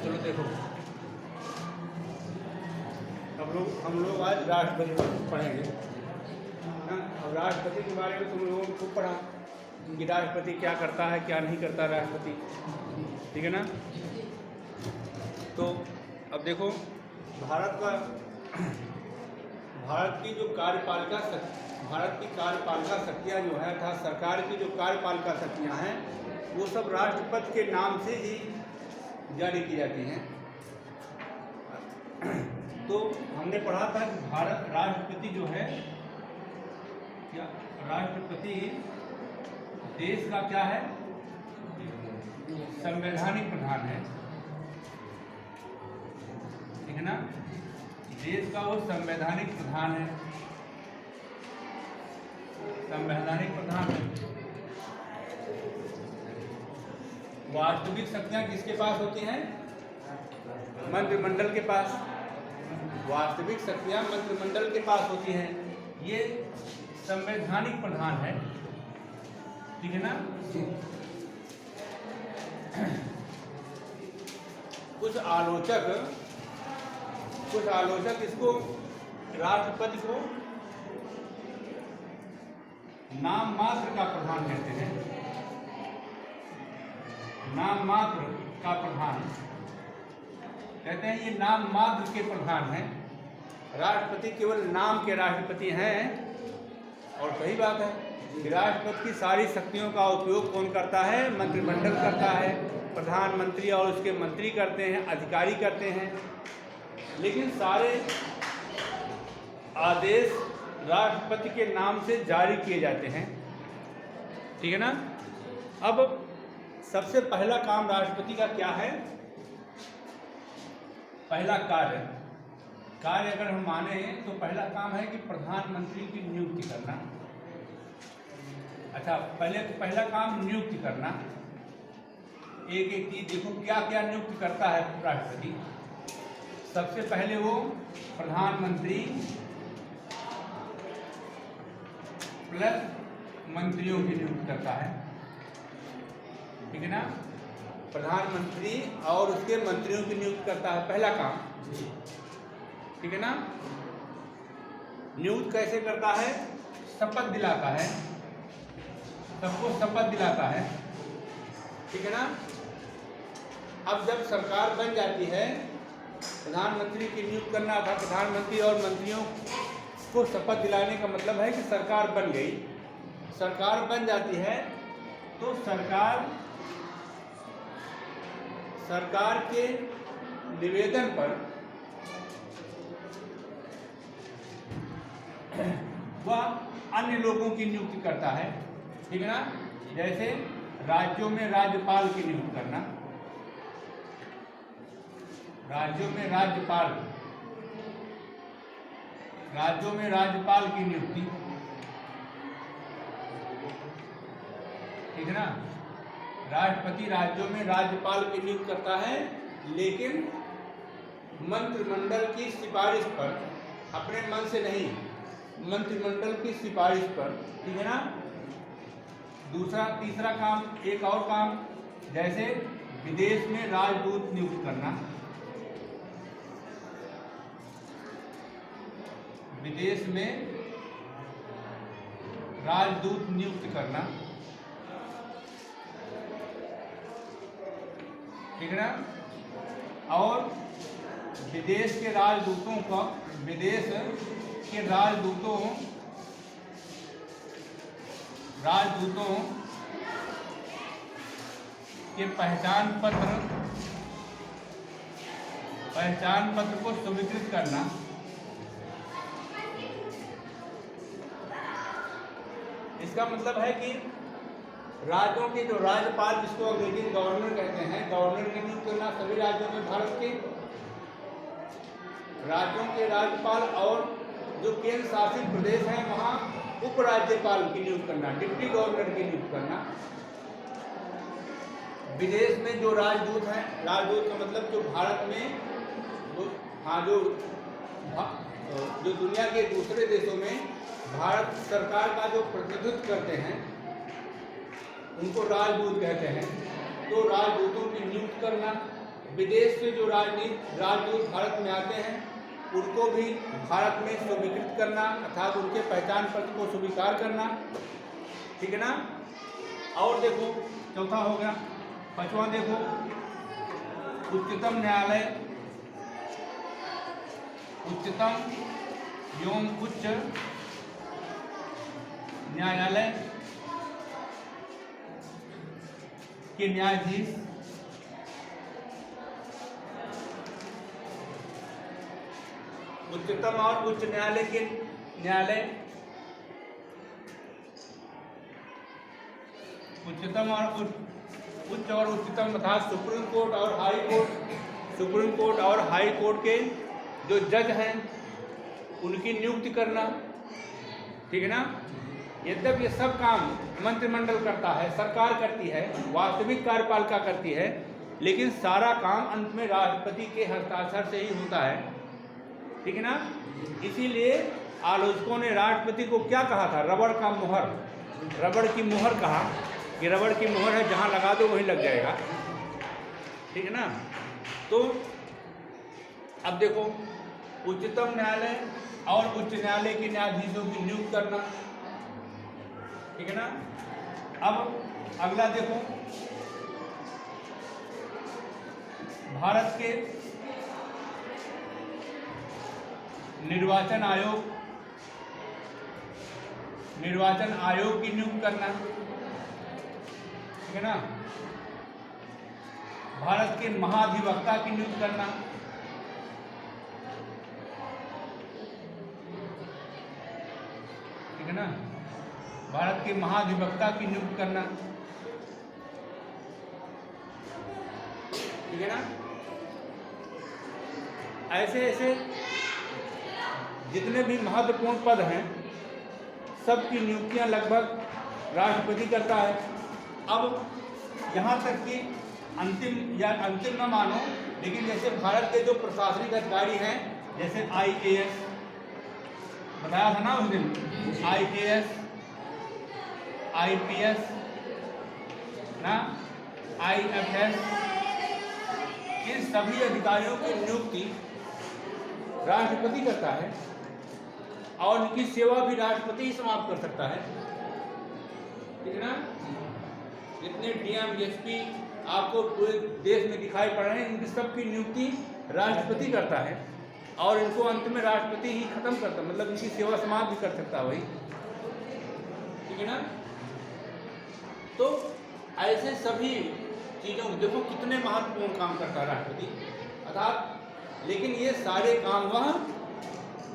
चलो देखो, हम लोग आज राष्ट्रपति पढ़ेंगे। हाँ, अब राष्ट्रपति के बारे में तुम लोगों को खूब पढ़ा कि राष्ट्रपति क्या करता है, क्या नहीं करता राष्ट्रपति, ठीक है ना। तो अब देखो, भारत की कार्यपालिका शक्तियाँ जो है, अर्थात सरकार की जो कार्यपालिका शक्तियाँ हैं, वो सब राष्ट्रपति के नाम से ही जारी की जाती हैं। तो हमने पढ़ा था कि भारत राष्ट्रपति जो है, क्या राष्ट्रपति देश का क्या है, संवैधानिक प्रधान है, ठीक है ना। देश का वो संवैधानिक प्रधान है, संवैधानिक प्रधान है। वास्तविक शक्तियां किसके पास होती हैं? मंत्रिमंडल के पास। वास्तविक शक्तियां मंत्रिमंडल के पास होती हैं। ये संवैधानिक प्रधान है, ठीक है ना। कुछ आलोचक इसको, राष्ट्रपति को नाम मात्र का प्रधान कहते हैं। नाम मात्र का प्रधान कहते हैं, ये नाम मात्र के प्रधान हैं। राष्ट्रपति केवल नाम के राष्ट्रपति हैं। और सही बात है कि राष्ट्रपति की सारी शक्तियों का उपयोग कौन करता है? मंत्रिमंडल करता है। प्रधानमंत्री और उसके मंत्री करते हैं, अधिकारी करते हैं। लेकिन सारे आदेश राष्ट्रपति के नाम से जारी किए जाते हैं, ठीक है ना। अब सबसे पहला काम राष्ट्रपति का क्या है? पहला कार्य अगर हम माने तो पहला काम है कि प्रधानमंत्री की नियुक्ति करना। अच्छा, पहला काम नियुक्ति करना। एक एक चीज देखो, क्या क्या नियुक्ति करता है राष्ट्रपति। सबसे पहले वो प्रधानमंत्री प्लस मंत्रियों की नियुक्ति करता है, ठीक है ना। प्रधानमंत्री और उसके मंत्रियों की नियुक्ति करता है, पहला काम, ठीक है ना। नियुक्त कैसे करता है? शपथ दिलाता है, सबको शपथ दिलाता है, ठीक है ना। अब जब सरकार बन जाती है, प्रधानमंत्री की नियुक्ति करना था। प्रधानमंत्री और मंत्रियों को शपथ दिलाने का मतलब है कि सरकार बन गई। सरकार बन जाती है तो सरकार के निवेदन पर वह अन्य लोगों की नियुक्ति करता है, ठीक है ना। जैसे राज्यों में राज्यपाल की नियुक्ति करना, राज्यों में राज्यपाल की नियुक्ति, ठीक है ना। राष्ट्रपति राज्यों में राज्यपाल की नियुक्ति करता है, लेकिन मंत्रिमंडल की सिफारिश पर, अपने मन से नहीं, मंत्रिमंडल की सिफारिश पर, ठीक है ना। तीसरा काम, एक और काम, जैसे विदेश में राजदूत नियुक्त करना। विदेश में राजदूत नियुक्त करना, ठीक है ना। और विदेश के राजदूतों के पहचान पत्र को स्वीकृत करना। इसका मतलब है कि राज्यों के जो राज्यपाल, जिसको अंग्रेजी में गवर्नर कहते हैं, गवर्नर की नियुक्ति करना सभी राज्यों में, भारत के राज्यों के राज्यपाल, और जो केंद्र शासित प्रदेश हैं वहाँ उपराज्यपाल की नियुक्ति करना, डिप्टी गवर्नर की नियुक्ति करना। विदेश में जो राजदूत हैं, राजदूत का मतलब जो भारत में जो दुनिया के दूसरे देशों में भारत सरकार का जो प्रतिनिधित्व करते हैं, उनको राजदूत कहते हैं। तो राजदूतों की नियुक्ति करना, विदेश से जो राजदूत भारत में आते हैं उनको भी भारत में स्वीकृत करना अर्थात उनके पहचान पत्र को स्वीकार करना, ठीक है ना। और देखो चौथा हो गया। पांचवा देखो, उच्चतम न्यायालय, उच्चतम एवं उच्च न्यायालय के न्यायाधीश उच्चतम और उच्च न्यायालय के उच्चतम और उच्च और उच्चतम तथा सुप्रीम कोर्ट और हाई कोर्ट के जो जज हैं उनकी नियुक्ति करना, ठीक है ना। यद्यपि ये सब काम मंत्रिमंडल करता है, सरकार करती है, वास्तविक कार्यपालिका करती है, लेकिन सारा काम अंत में राष्ट्रपति के हस्ताक्षर से ही होता है, ठीक है ना। इसीलिए आलोचकों ने राष्ट्रपति को क्या कहा था, रबड़ की मुहर कहा कि रबड़ की मुहर है, जहाँ लगा दो वहीं लग जाएगा, ठीक है ना। तो अब देखो, उच्चतम न्यायालय और उच्च न्यायालय के न्यायाधीशों की नियुक्ति करना, ठीक है ना। अब अगला देखो, भारत के निर्वाचन आयोग की नियुक्ति करना, ठीक है ना। भारत के महाधिवक्ता की नियुक्ति करना, ठीक है ना। भारत के महाधिवक्ता की नियुक्ति करना, ठीक है ना। ऐसे ऐसे जितने भी महत्वपूर्ण पद हैं सबकी नियुक्तियां लगभग राष्ट्रपति करता है। अब यहाँ तक कि अंतिम न मानो, लेकिन जैसे भारत के जो प्रशासनिक अधिकारी हैं, जैसे IAS बताया था ना उस दिन, IAS, IPS ना, IFS, इन सभी अधिकारियों की नियुक्ति राष्ट्रपति करता है और उनकी सेवा भी राष्ट्रपति ही समाप्त कर सकता है, ठीक है ना। जितने DM SP आपको पूरे देश में दिखाई पड़ रहे हैं, इनकी सबकी नियुक्ति राष्ट्रपति करता है और इनको अंत में राष्ट्रपति ही खत्म करता, मतलब इनकी सेवा समाप्त भी कर सकता है वही, ठीक है ना। तो ऐसे सभी चीज़ों को देखो कितने महत्वपूर्ण काम करता है राष्ट्रपति, अर्थात लेकिन ये सारे काम वह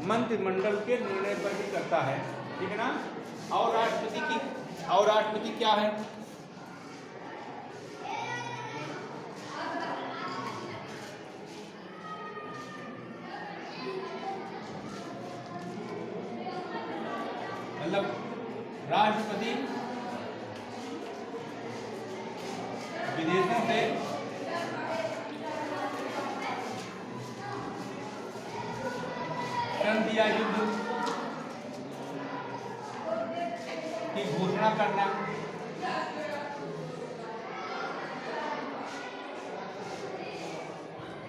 मंत्रिमंडल के निर्णय पर भी करता है, ठीक है ना। और राष्ट्रपति क्या है, मतलब राष्ट्रपति विदेशों से संधि या युद्ध की घोषणा करना,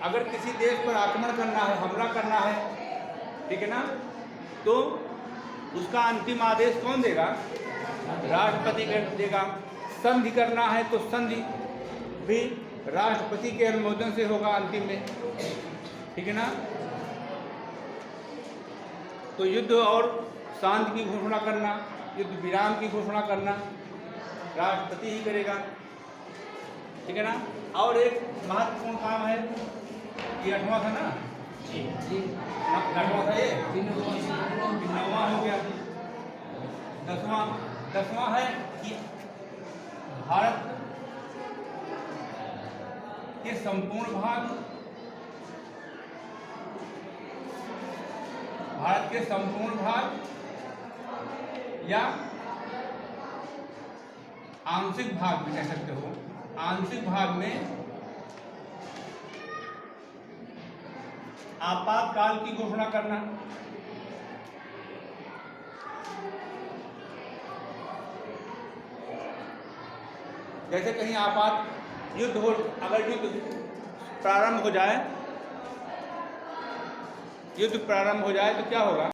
अगर किसी देश पर आक्रमण करना है, हमला करना है, ठीक है ना, तो उसका अंतिम आदेश कौन देगा, राष्ट्रपति देगा। संधि करना है तो संधि भी राष्ट्रपति के अनुमोदन से होगा अंतिम में, ठीक है ना। तो युद्ध और शांति की घोषणा करना, युद्ध विराम की घोषणा करना राष्ट्रपति ही करेगा, ठीक है ना। और एक महत्वपूर्ण काम है, ये 8वां था ना, 8वां था, ये 9वां हो गया। 10वां है कि भारत के संपूर्ण भाग या आंशिक भाग भी कह सकते हो, आंशिक भाग में आपातकाल की घोषणा करना, जैसे कहीं आपात युद्ध हो, अगर युद्ध प्रारंभ हो जाए, युद्ध प्रारंभ हो जाए तो क्या होगा?